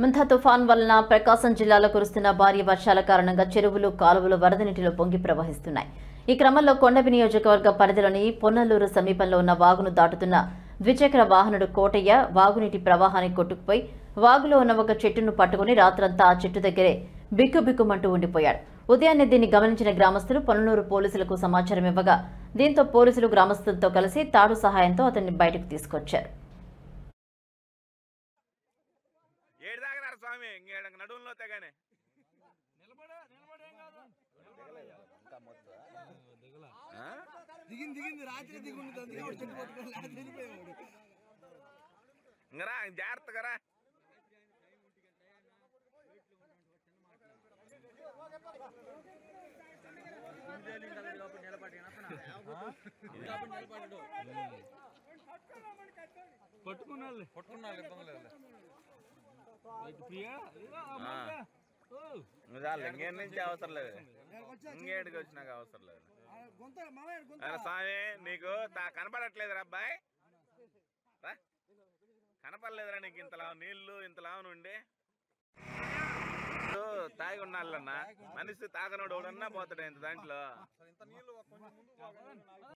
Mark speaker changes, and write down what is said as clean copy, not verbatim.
Speaker 1: మంథా తుఫాన్ వలన ప్రకాశం జిల్లాలో కురుస్తున్న భారీ వర్షాల కారణంగా చెరువులు కాలువలు వరద నీటిలో పొంగి ప్రవహిస్తున్నాయి. ఈ క్రమంలో కొండపి నియోజకవర్గ పరిధిలోని పొన్నలూరు సమీపంలో ఉన్న వాగును దాటుతున్న ద్విచక్ర వాహనుడు కోటయ్య వాగునీటి ప్రవాహానికి కొట్టుకుపోయి వాగులో ఉన్న ఒక చెట్టును పట్టుకుని రాత్రంతా ఆ చెట్టు దగ్గరే బిక్కుబిక్కుమంటూ ఉండిపోయాడు. ఉదయాన్నే దీన్ని గమనించిన గ్రామస్తులు పొన్నలూరు పోలీసులకు సమాచారం ఇవ్వగా దీంతో పోలీసులు గ్రామస్తులతో కలిసి తాడు సహాయంతో అతన్ని బయటకు తీసుకొచ్చారు.
Speaker 2: స్వామి నడువులో తెగానే ఇంకరా జాగ్రత్తగా
Speaker 3: పట్టుకున్నాళ్ళు ఇబ్బంది లేదు.
Speaker 2: ఇంకేం నుంచి అవసరం లేదు, ఇంకేటికి వచ్చినాక అవసరం లేదు. స్వామి నీకు కనపడట్లేదురా అబ్బాయి, కనపడలేదురా నీకు ఇంతలా నీళ్లు ఇంతలా నుండి తాగి ఉన్నాళ్ళన్నా మనిషి తాగనోడు ఎవడన్నా పోతాడు ఇంత దాంట్లో.